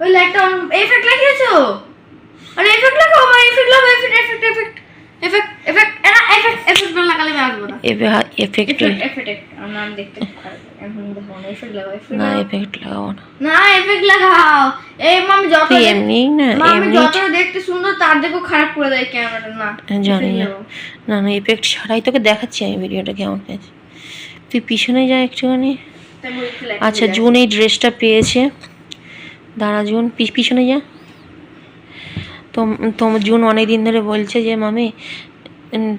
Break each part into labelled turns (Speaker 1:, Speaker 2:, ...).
Speaker 1: ওই লাইটটা এফেক্ট লাগিয়েছো? আরে এফেক্ট লাগাও, আমার এফেক্ট লাগাও, effect effect effect effect effect না, এফেক্ট এফেক্ট লাগালে আমি আসবো না।
Speaker 2: এফেক্ট
Speaker 1: এফেক্ট আমরা দেখতে খারাপ এখন দেখো না, এফেক্ট লাগাও, এফেক্ট
Speaker 2: না,
Speaker 1: লাগাও,
Speaker 2: এফেক্ট লাগাবো না।
Speaker 1: না এফেক্ট লাগাও। এই মামি যত
Speaker 2: তুই এমনি না,
Speaker 1: মামি
Speaker 2: এমনি
Speaker 1: যত দেখতে সুন্দর তার দেখো খারাপ করে দেয় ক্যামেরাটা। না
Speaker 2: জানি না, না এফেক্ট ছাড়াই তোকে দেখাচ্ছি আমি ভিডিওটা কেমন হয়েছে। তুই পিছনে যা একটুখানি। আচ্ছা, জুন এই ড্রেসটা পেয়েছে। দাঁড়া জুন, পিছনে যা। তো জুন অনেক দিন ধরে বলছে যে মামি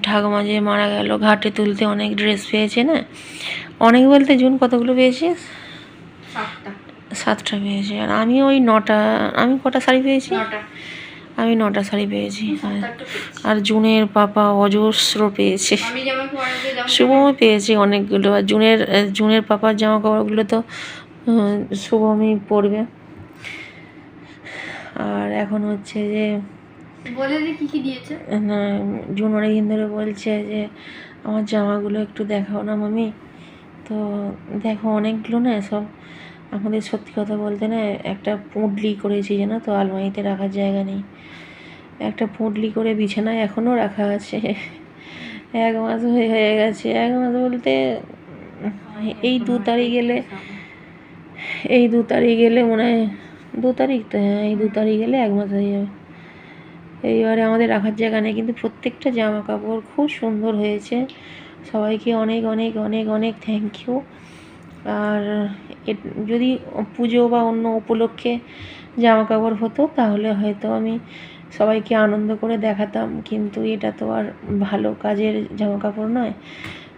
Speaker 2: ঠাকুমা যে মারা গেল ঘাটে তুলতে অনেক ড্রেস পেয়েছে না। অনেক বলতে জুন কতগুলো পেয়েছিস? 7টা পেয়েছে। আর আমি ওই 9টা। আমি কটা শাড়ি পেয়েছি? আমি 9টা শাড়ি পেয়েছি। আর জুনের পাপা অজস্র পেয়েছে, শুভমও পেয়েছে অনেকগুলো। আর জুনের পাপার জামা কাপড়গুলো তো শুভমই পরবে। আর এখন হচ্ছে যে
Speaker 1: বলে দি কি কি দিয়েছে
Speaker 2: না, জুন অনেকদিন ধরে বলছে যে আমার জামাগুলো একটু দেখাও না মামি। তো দেখো অনেকগুলো না সব আমাদের, সত্যি কথা বলতে না, একটা পুঁটলি করেছি জানো তো, আলমারিতে রাখার জায়গা নেই। একটা পুঁটলি করে বিছানায় এখনও রাখা আছে। 1 মাস হয়ে গেছে। 1 মাস বলতে এই 2 তারিখ গেলে, এই 2 তারিখ গেলে মনে হয় 2 তারিখ তো, হ্যাঁ এই 2 তারিখ গেলে 1 মাস হয়ে যাবে। এইবারে আমাদের রাখার জায়গা নেই, কিন্তু প্রত্যেকটা জামা কাপড় খুব সুন্দর হয়েছে। সবাইকে অনেক অনেক অনেক অনেক থ্যাংক ইউ। আর যদি পুজো বা অন্য উপলক্ষে জামা কাপড় হতো তাহলে হয়তো আমি সবাইকে আনন্দ করে দেখাতাম, কিন্তু এটা তো আর ভালো কাজের জামা কাপড় নয়।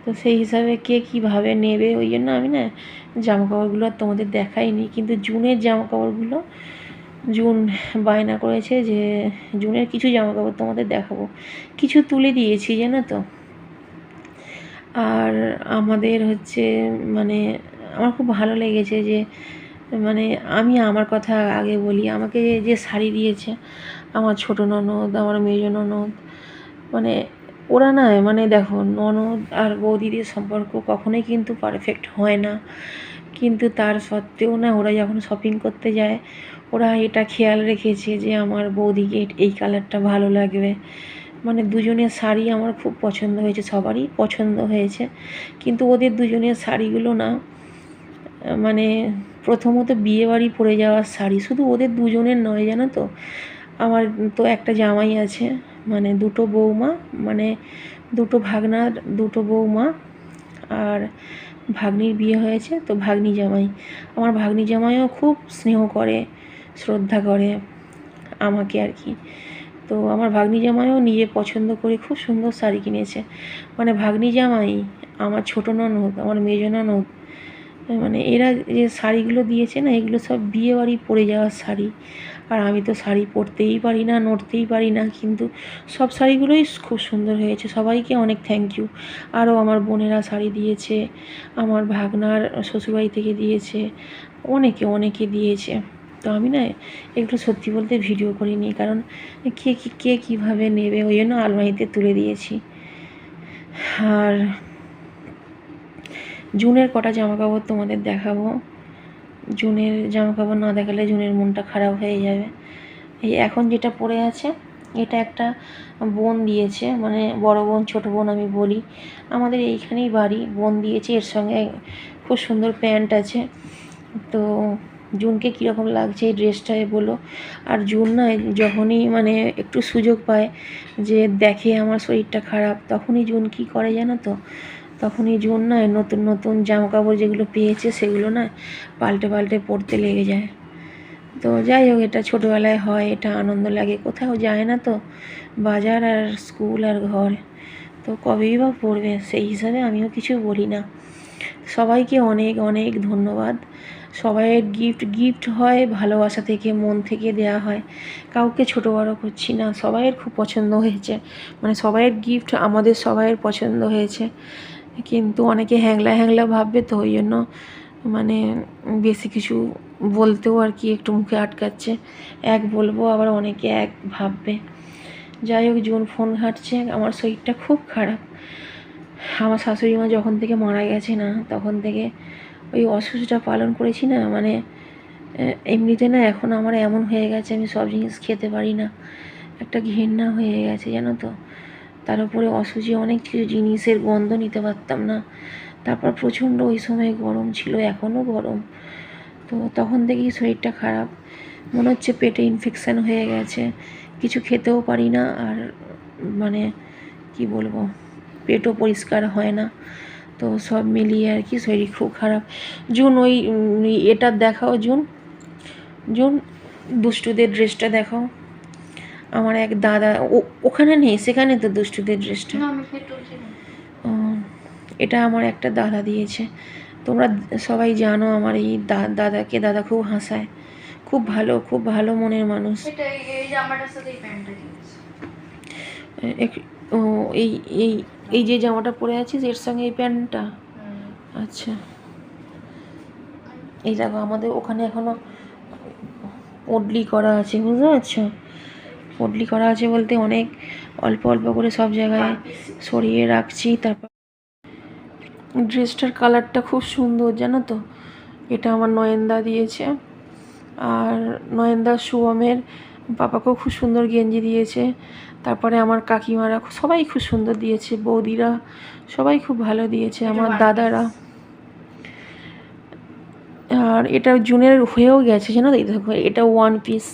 Speaker 2: তো সেই হিসাবে কে কীভাবে নেবে ওই জন্য আমি না জামা কাপড়গুলো আর তোমাদের দেখাইনি। কিন্তু জুনের জামা কাপড়গুলো জুন বায়না করেছে যে জুনের কিছু জামা কাপড় তোমাদের দেখাবো, কিছু তুলে দিয়েছি জানো তো। আর আমাদের হচ্ছে মানে আমার খুব ভালো লেগেছে যে মানে আমি আমার কথা আগে বলি, আমাকে যে শাড়ি দিয়েছে আমার ছোটো ননদ, আমার মেজো ননদ, মানে ওরা না, মানে দেখো ননদ আর বৌদিদের সম্পর্ক কখনোই কিন্তু পারফেক্ট হয় না, কিন্তু তার সত্ত্বেও না ওরা যখন শপিং করতে যায় ওরা এটা খেয়াল রেখেছে যে আমার বৌদিকে এই কালারটা ভালো লাগবে। মানে দুজনের শাড়ি আমার খুব পছন্দ হয়েছে, সবারই পছন্দ হয়েছে, কিন্তু ওদের দুজনের শাড়িগুলো না মানে প্রথমত বিয়েবাড়ি পরে যাওয়ার শাড়ি, শুধু ওদের দুজনের নয় জানো তো। আমার তো একটা জামাই আছে, মানে দুটো বৌমা, মানে দুটো ভাগনার দুটো বৌমা, আর ভাগ্নির বিয়ে হয়েছে তো ভাগ্নি জামাই। আমার ভাগ্নি জামাইও খুব স্নেহ করে, শ্রদ্ধা করে আমাকে আর কি। তো আমার ভাগ্নি জামাইও নিজে পছন্দ করে খুব সুন্দর শাড়ি কিনেছে। মানে ভাগ্নি জামাই, আমার ছোটো ননদ, আমার মেজো ননদ, মানে এরা যে শাড়িগুলো দিয়েছে না এগুলো সব বিয়েবাড়ি পরে যাওয়ার শাড়ি। আর আমি তো শাড়ি পরতেই পারি না, নড়তেই পারি না, কিন্তু সব শাড়িগুলোই খুব সুন্দর হয়েছে। সবাইকে অনেক থ্যাংক ইউ। আরও আমার বোনেরা শাড়ি দিয়েছে, আমার ভাগনার শ্বশুরবাড়ি থেকে দিয়েছে, অনেকে দিয়েছে। তো আমি না এগুলো সত্যি বলতে ভিডিও করিনি, কারণ কে কীভাবে নেবে ওই জন্য আলমারিতে তুলে দিয়েছি। আর জুনের কটা জামাকাপড় তোমাদের দেখাবো। জুনের জামাকাপড় না দেখালে জুনের মনটা খারাপ হয়ে যাবে। এই এখন যেটা পরে আছে এটা একটা বোন দিয়েছে, মানে বড় বোন ছোটো বোন আমি বলি, আমাদের এইখানেই বাড়ি। বোন দিয়েছে, এর সঙ্গে খুব সুন্দর প্যান্ট আছে। তো জুনকে কীরকম লাগছে এই ড্রেসটায় বলো। আর জুন না যখনই মানে একটু সুযোগ পায় যে দেখে আমার শরীরটা খারাপ, তখনই জুন কী করে জানো তো, তখনই জুন না নতুন নতুন জামাকাপড় যেগুলো পেয়েছে সেগুলো না পাল্টে পরতে লেগে যায়। তো যাই হোক, এটা ছোটোবেলায় হয়, এটা আনন্দ লাগে, কোথাও যায় না তো, বাজার আর স্কুল আর ঘর, তো কবেই বা পড়বে, সেই হিসাবে আমিও কিছু বলি না। সবাইকে অনেক অনেক ধন্যবাদ। সবাইয়ের গিফট হয় ভালোবাসা থেকে, মন থেকে দেয়া হয়, কাউকে ছোটো বড়ো করছি না। সবাইয়ের খুব পছন্দ হয়েছে, মানে সবাইয়ের গিফট আমাদের সবাইয়ের পছন্দ হয়েছে, কিন্তু অনেকে হ্যাংলা ভাববে, তো ওই জন্য মানে বেশি কিছু বলতেও আর কি একটু মুখে আটকাচ্ছে। এক বলবো আবার অনেকে এক ভাববে। যাই হোক, জুন ফোন ঘাঁটছে, আমার শরীরটা খুব খারাপ। আমার শাশুড়ি মা যখন থেকে মারা গেছে না তখন থেকে ওই অসুস্থটা পালন করেছি না, মানে এমনিতে না এখন আমার এমন হয়ে গেছে, আমি সব জিনিস খেতে পারি না, একটা ঘেন্না হয়ে গেছে জানো তো। তার উপরে অসুচি অনেক কিছু জিনিসের গন্ধ নিতে পারতাম না। তারপর প্রচণ্ড ওই সময় গরম ছিল, এখনও গরম। তো তখন থেকেই শরীরটা খারাপ, মনে হচ্ছে পেটে ইনফেকশান হয়ে গেছে, কিছু খেতেও পারি না, আর মানে কি বলবো, পেটও পরিষ্কার হয় না। তো সব মিলিয়ে আর কি শরীর খুব খারাপ। জুন ওই এটা দেখাও, জুন জুন দুষ্টুদের ড্রেসটা দেখাও। আমার এক দাদা ওখানে নেই, সেখানে তো দুষ্টুদের ড্রেসটা। ও, এটা আমার একটা দাদা দিয়েছে। তোমরা সবাই জানো আমার এই দাদাকে, দাদা খুব হাসায়, খুব ভালো মনের মানুষ। ও, এই এই এই যে জামাটা পরে আছিস এর সঙ্গে এই প্যান্টটা। আচ্ছা, এই দেখো আমাদের ওখানে এখনো পডলি করা আছে, বুঝতে পারছো? পডলি করা আছে বলতে অনেক অল্প অল্প করে সব জায়গায় সরিয়ে রাখছি। তারপর ড্রেসটার কালারটা খুব সুন্দর জানো তো, এটা আমার নয়নদা দিয়েছে। আর নয়নদা শুভমের পাপাকেও খুব সুন্দর গেঞ্জি দিয়েছে। তারপরে আমার কাকিমারা সবাই খুব সুন্দর দিয়েছে, বৌদিরা সবাই খুব ভালো দিয়েছে, আমার দাদারা। আর এটা জুনের হয়েও গেছে জানো তো, দেখো এটা ওয়ান পিস,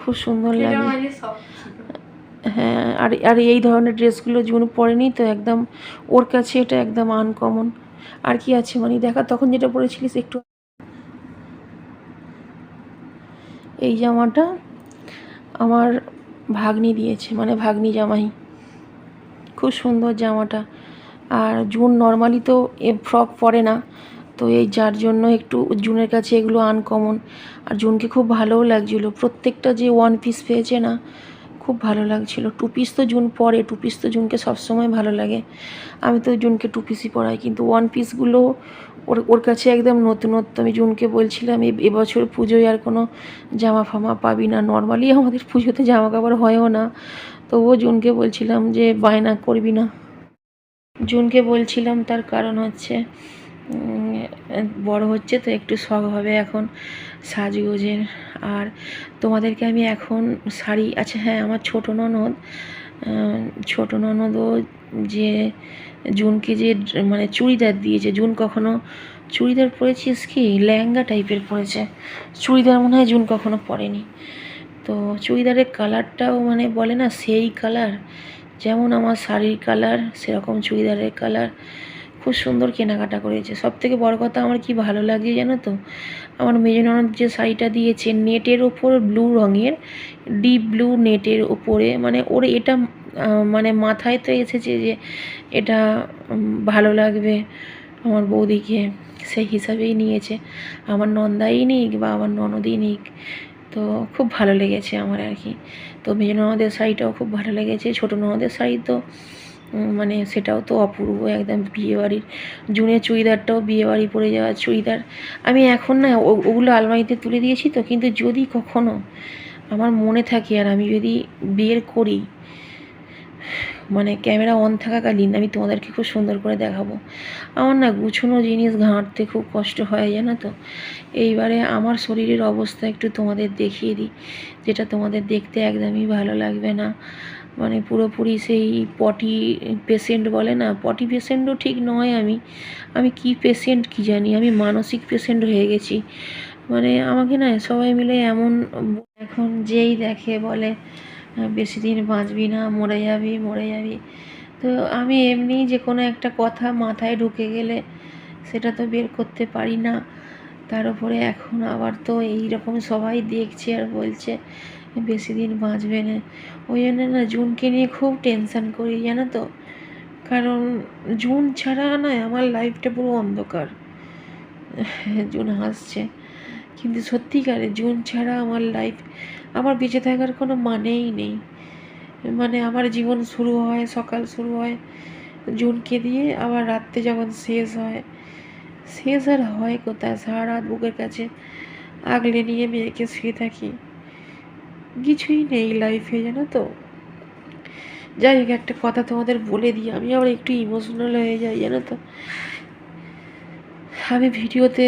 Speaker 2: খুব সুন্দর লাগে। হ্যাঁ, আর আর এই ধরনের ড্রেসগুলো জুন পরেনি তো, একদম ওর কাছে এটা একদম আনকমন। আর কি আছে মানে দেখা, তখন যেটা পরেছিলিস একটু, এই জামাটা আমার ভাগ্নি দিয়েছে, মানে ভাগ্নি জামাই, খুব সুন্দর জামাটা। আর জুন নর্মালি তো ফ্রক পরে না, তো এই যার জন্য একটু জুনের কাছে এগুলো আনকমন। আর জুনকে খুব ভালোও লাগছিলো, প্রত্যেকটা যে ওয়ান পিস পেয়েছে না, খুব ভালো লাগছিলো। টু পিস তো জুন পরে, টু পিস তো জুনকে সবসময় ভালো লাগে, আমি তো জুনকে টু পিসই পরাই, কিন্তু ওয়ান পিসগুলো ওর কাছে একদম নতুনত্ব। আমি জুনকে বলছিলাম এবছর পুজোয় আর কোনো জামা ফামা পাবি না, নর্মালি আমাদের পুজোতে জামা কাপড় হয়ও না, তবুও জুনকে বলছিলাম যে বায়না করবি না। জুনকে বলছিলাম তার কারণ হচ্ছে বড় হচ্ছে তো একটু শখ হবে এখন সাজগোজের। আর তোমাদেরকে আমি এখন শাড়ি, আচ্ছা হ্যাঁ, আমার ছোটো ননদও যে জুনকে যে মানে চুড়িদার দিয়েছে, জুন কখনো চুড়িদার পরেছিস কি, লেহেঙ্গা টাইপের পরেছে, চুড়িদার মনে হয় জুন কখনো পরেনি। তো চুড়িদারের কালারটাও মানে বলে না সেই কালার, যেমন আমার শাড়ির কালার সেরকম চুড়িদারের কালার, খুব সুন্দর কেনাকাটা করেছে। সবথেকে বড় কথা আমার কি ভালো লাগে জানো তো, আমার মেজ ননদ যে শাড়িটা দিয়েছে নেটের ওপর ব্লু রঙের, ডিপ ব্লু নেটের ওপরে, মানে ওর এটা মানে মাথায় তো এসেছে যে এটা ভালো লাগবে আমার বৌদিকে, সেই হিসাবেই নিয়েছে। আমার নন্দাই নিক বা আমার ননদই নিক, তো খুব ভালো লেগেছে আমার আর কি। তো মেজ ননদের শাড়িটাও খুব ভালো লেগেছে। ছোটো ননদের শাড়ি তো মানে সেটাও তো অপূর্ব, একদম বিয়েবাড়ির। জুনের চুড়িদারটাও বিয়েবাড়ি পরে যাওয়া চুড়িদার। আমি এখন না ওগুলো আলমারিতে তুলে দিয়েছি তো, কিন্তু যদি কখনো আমার মনে থাকে আর আমি যদি বের করি, মানে ক্যামেরা অন থাকাকালীন আমি তোমাদেরকে খুব সুন্দর করে দেখাবো। আমার না গুছানো জিনিস ঘাঁটতে খুব কষ্ট হয় জানো তো। এইবারে আমার শরীরের অবস্থা একটু তোমাদের দেখিয়ে দিই, যেটা তোমাদের দেখতে একদমই ভালো লাগবে না। মানে পুরোপুরি সেই পটি পেশেন্ট বলে না, পটি পেশেন্টও ঠিক নয়, আমি কি পেশেন্ট কি জানি, আমি মানসিক পেশেন্ট হয়ে গেছি। মানে আমাকে না সবাই মিলে এমন, এখন যেই দেখে বলে বেশি দিন বাঁচবি না, মরে যাবি। তো আমি এমনি যে কোনো একটা কথা মাথায় ঢুকে গেলে সেটা তো বের করতে পারি না। তার উপরে এখন আবার তো এইরকম সবাই দেখছে আর বলছে বেশি দিন বাঁচবে না। ওই জন্য না জুনকে নিয়ে খুব টেনশান করি জানো তো, কারণ জুন ছাড়া না আমার লাইফটা পুরো অন্ধকার। জুন হাসছে, কিন্তু সত্যিকারে জুন ছাড়া আমার লাইফ, আমার বেঁচে থাকার কোনো মানেই নেই। মানে আমার জীবন শুরু হয়, সকাল শুরু হয় জুনকে দিয়ে, আবার রাত্রে যখন শেষ হয়, শেষ আর হয় কোথায়, সারা রাত বুকের কাছে আগলে নিয়ে মেয়েকে শুয়ে থাকি, কিছুই নেই লাইফে জানো তো। যাই হোক, একটা কথা তোমাদের বলে দিই, আমি আবার একটু ইমোশনাল হয়ে যাই জানো তো। আমি ভিডিওতে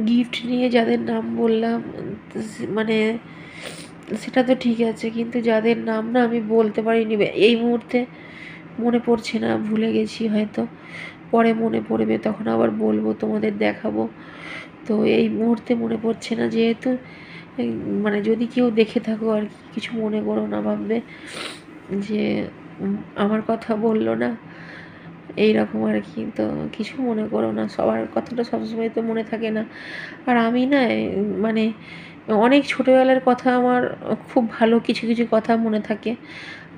Speaker 2: গিফট নিয়ে যাদের নাম বললাম, মানে সেটা তো ঠিক আছে, কিন্তু যাদের নাম না আমি বলতে পারিনি এই মুহূর্তে, মনে পড়ছে না, ভুলে গেছি হয়তো, পরে মনে পড়বে তখন আবার বলবো, তোমাদের দেখাবো। তো এই মুহূর্তে মনে পড়ছে না, যেহেতু মানে যদি কেউ দেখে থাকো আর কি, কিছু মনে করো না, ভাববে যে আমার কথা বললো না, এইরকম আর কি। তো কিছু মনে করো না, সবার কথাটা সবসময় তো মনে থাকে না। আর আমি না মানে অনেক ছোটোবেলার কথা আমার খুব ভালো কিছু কিছু কথা মনে থাকে,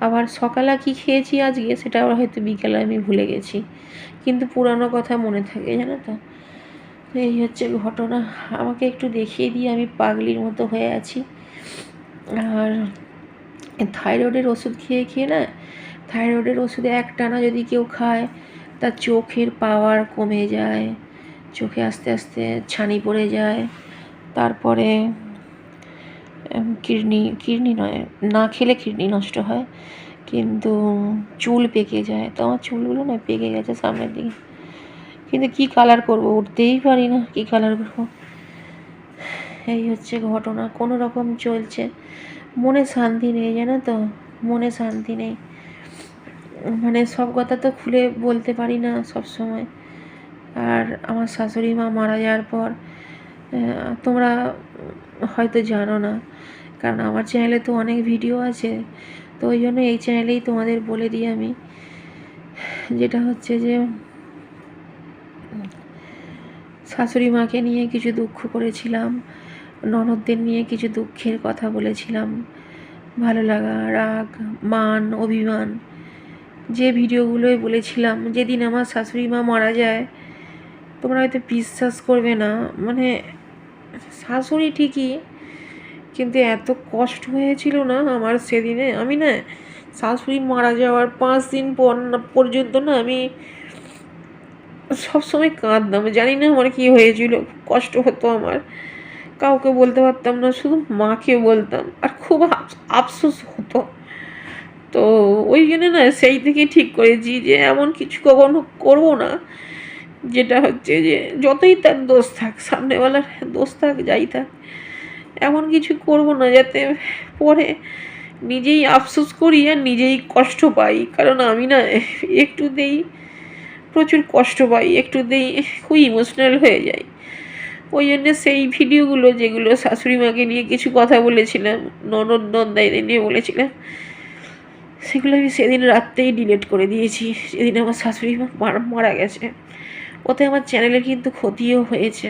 Speaker 2: আবার সকালে কী খেয়েছি আজকে সেটা আবার হয়তো বিকেলে আমি ভুলে গেছি, কিন্তু পুরানো কথা মনে থাকে, জানো তো। এই হচ্ছে ঘটনা। আমাকে একটু দেখিয়ে দিয়ে, আমি পাগলির মতো হয়ে আছি। আর থাইরয়েডের ওষুধ খেয়ে খেয়ে না, থাইরয়েডের ওষুধে একটানা যদি কেউ খায় তার চোখের পাওয়ার কমে যায়, চোখে আস্তে আস্তে ছানি পড়ে যায়, তারপরে কিডনি নয়, না খেলে কিডনি নষ্ট হয়, কিন্তু চুল পেকে যায়। তো আমার চুলগুলো না পেকে গেছে সামনের দিকে, কিন্তু কি কালার করব, উঠতেই পারি না, কি কালার করব। এই হচ্ছে ঘটনা, কোনো রকম চলছে, মনে শান্তি নেই, জানো তো, মনে শান্তি নেই। মানে সব কথা তো খুলে বলতে পারি না সব সময়। আর আমার শাশুড়ি মা মারা যাওয়ার পর তোমরা হয়তো জানো না, কারণ আমার চ্যানেলে তো অনেক ভিডিও আছে, তো ওই জন্য এই চ্যানেলেই তোমাদের বলে দিই আমি, যেটা হচ্ছে যে শাশুড়ি মাকে নিয়ে কিছু দুঃখ করেছিলাম, ননদদের নিয়ে কিছু দুঃখের কথা বলেছিলাম, ভালো লাগা, রাগ, মান, অভিমান, যে ভিডিওগুলোই বলেছিলাম। যেদিন আমার শাশুড়ি মা মারা যায়, তোমরা হয়তো বিশ্বাস করবে না, মানে শাশুড়ি ঠিকই, কিন্তু এত কষ্ট হয়েছিল না আমার সেদিনে। আমি না শাশুড়ি মারা যাওয়ার 5 দিন পর্যন্ত না আমি সবসময় কাঁদতাম, জানি না আমার কী হয়েছিল, কষ্ট হতো আমার, কাউকে বলতে পারতাম না, শুধু মাকে বলতাম, আর খুব আফসোস হতো। তো ওই জন্য না সেই থেকে ঠিক করেছি যে এমন কিছু কখনো করবো না, যেটা হচ্ছে যে যতই তার দোষ থাক, সামনেওয়ালার দোষ থাক, যাই থাক, এমন কিছু করবো না যাতে পরে নিজেই আফসোস করি আর নিজেই কষ্ট পাই। কারণ আমি না একটুতেই প্রচুর কষ্ট পাই, একটুতেই খুব ইমোশনাল হয়ে যাই। ওই জন্য সেই ভিডিওগুলো, যেগুলো শাশুড়ি মাকে নিয়ে কিছু কথা বলেছিলাম, ননদ নন্দাইদের নিয়ে বলেছিলাম, সেগুলো আমি সেদিন রাত্রেই ডিলিট করে দিয়েছি, সেদিন আমার শাশুড়ি মা মারা গেছে। ওতে আমার চ্যানেলের কিন্তু ক্ষতিও হয়েছে,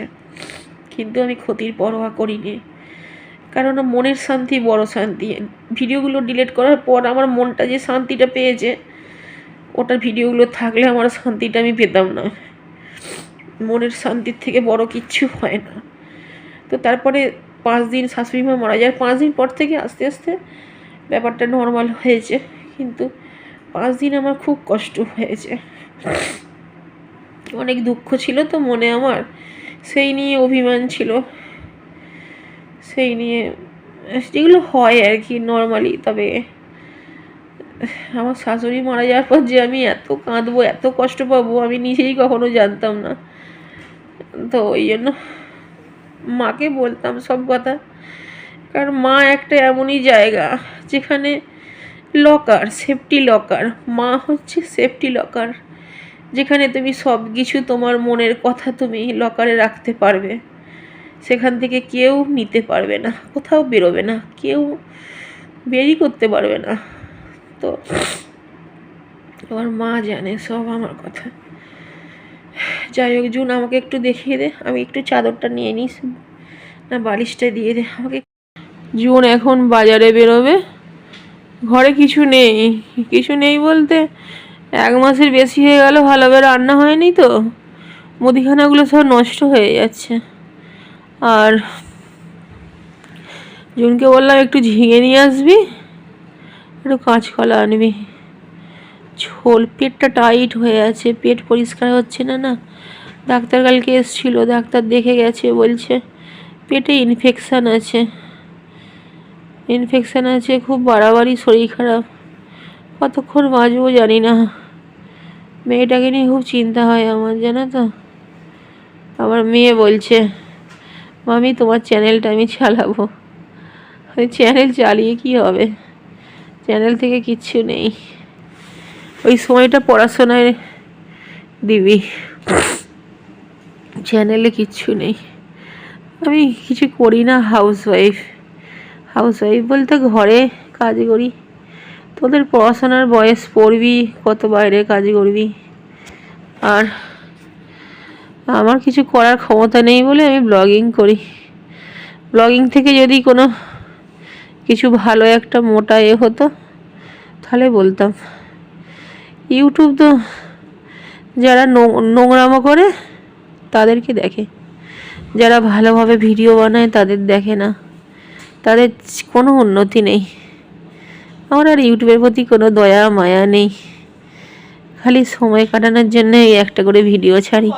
Speaker 2: কিন্তু আমি ক্ষতির পরোয়া করিনি, কারণ মনের শান্তি বড় শান্তি। ভিডিওগুলো ডিলিট করার পর আমার মনটা যে শান্তিটা পেয়েছে, ওটার ভিডিওগুলো থাকলে আমার শান্তিটা আমি পেতাম না। মনের শান্তির থেকে বড় কিচ্ছু হয় না। তো তারপরে 5 দিন শাশুড়ি মা মারা যায়, 5 দিন পর থেকে আস্তে আস্তে ব্যাপারটা নর্মাল হয়েছে, কিন্তু 5 দিন আমার খুব কষ্ট হয়েছে, অনেক দুঃখ ছিল তো মনে আমার, সেই নিয়ে অভিমান ছিল, সেই নিয়ে যেগুলো হয় আর কি নর্মালি। তবে আমার শাশুড়ি মারা যাওয়ার পর যে আমি এত কাঁদবো, এত কষ্ট পাবো, আমি নিজেই কখনো জানতাম না। তো ওই জন্য মাকে বলতাম সব কথা, কারণ মা একটা এমনই জায়গা যেখানে লকার, সেফটি লকার। মা হচ্ছে সেফটি লকার, যেখানে তুমি সব কিছু, তোমার মনের কথা তুমি লকারে রাখতে পারবে, সেখান থেকে কেউ নিতে পারবে না, কোথাও বেরোবে না, কেউ বেরই করতে পারবে না। তো আমার মা জানে সব আমার কথা। যাই হোক, জুন আমাকে একটু দেখিয়ে দে, আমি একটু চাদরটা নিয়ে নিস, না বালিশটা দিয়ে দে আমাকে। জুন এখন বাজারে বেরোবে, ঘরে কিছু নেই, কিছু নেই বলতে 1 মাসের বেশি হয়ে গেল ভালোভাবে রান্না হয়নি, তো মুদিখানাগুলো সব নষ্ট হয়ে যাচ্ছে। আর জুনকে বললাম একটু ঝিঙে নিয়ে আসবি, একটু কাঁচকলা আনবি, ঝোল, পেটটা টাইট হয়ে আছে, পেট পরিষ্কার হচ্ছে না। না, ডাক্তার কালকে এসেছিলো, ডাক্তার দেখে গেছে, বলছে পেটে ইনফেকশান আছে, খুব বাড়াবাড়ি, শরীর খারাপ, কতক্ষণ বাঁচবো জানি না। মেয়েটাকে নিয়ে খুব চিন্তা হয় আমার, জানো তো। আমার মেয়ে বলছে মামি তোমার চ্যানেলটা আমি চালাবো। ওই চ্যানেল চালিয়ে কি হবে, চ্যানেল থেকে কিচ্ছু নেই, ওই সময়টা পড়াশোনায় দিবি, চ্যানেলে কিচ্ছু নেই। আমি কিছু করি না, হাউসওয়াইফ বলতে ঘরে কাজ করি। তোদের পড়াশোনার বয়স, পড়বি কত, বাইরে কাজ করবি, আর আমার কিছু করার ক্ষমতা নেই বলে আমি ব্লগিং করি। ব্লগিং থেকে যদি কোনো কিছু ভালো একটা মোটা হতো তাহলে বলতাম। ইউটিউব তো যারা নোংরামো করে তাদেরকে দেখে, যারা ভালোভাবে ভিডিও বানায় তাদের দেখে না, তাদের কোনো উন্নতি নেই। আমার আর ইউটিউবের প্রতি কোনো দয়া মায়া নেই, খালি সময় কাটানোর জন্য এই একটা করে ভিডিও ছাড়ি,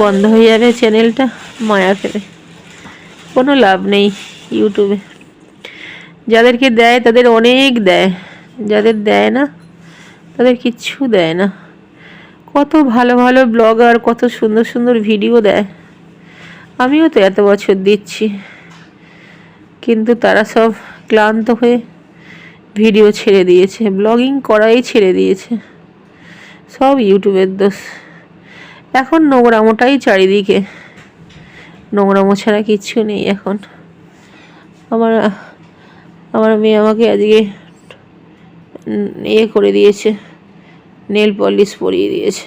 Speaker 2: বন্ধ হয়ে যাবে চ্যানেলটা, মায়া ফেলে কোনো লাভ নেই ইউটিউবে। যাদেরকে দেয় তাদের অনেক দেয়, যাদের দেয় না তাদের কিচ্ছু দেয় না। কত ভালো ভালো ব্লগার কত সুন্দর সুন্দর ভিডিও দেয়, আমিও তো এত বছর দিচ্ছি, কিন্তু তারা সব ক্লান্ত হয়ে ভিডিও ছেড়ে দিয়েছে, ব্লগিং করাই ছেড়ে দিয়েছে, সব ইউটিউবের দোষ। এখন নোংরামোটাই চারিদিকে, নোংরামো ছাড়া কিচ্ছু নেই এখন। আমার মেয়ে আমাকে আজকে করে দিয়েছে, নেল পলিশ পরিয়ে দিয়েছে,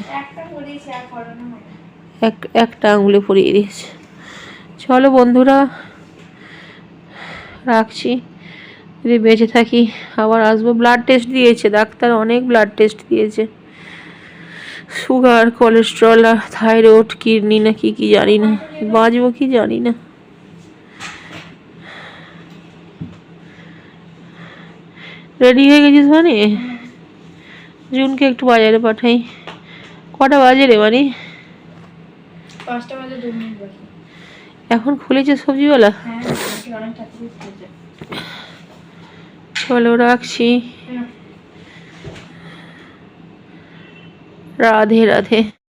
Speaker 2: একটা আঙুলে পরিয়ে দিয়েছে। চলো বন্ধুরা, রাখছি, যদি বেঁচে থাকি আবার আসবো। ব্লাড টেস্ট দিয়েছে ডাক্তার, অনেক ব্লাড টেস্ট দিয়েছে, সুগার, কোলেস্ট্রল আর থাইরয়েড, কিডনি না কি কি জানি না, বাঁচবো কি জানি না। রেডি হয়ে গেছিস মানে? জুনকে একটু বাজারে পাঠাই। কটা বাজে রে মানে?
Speaker 1: 5টা বাজে 2 মিনিট বাকি।
Speaker 2: এখন খুলেছে সবজিওয়ালা?
Speaker 1: হ্যাঁ, অনেক তাড়াতাড়ি খুলেছে।
Speaker 2: চলো রাখছি, রাধে রাধে।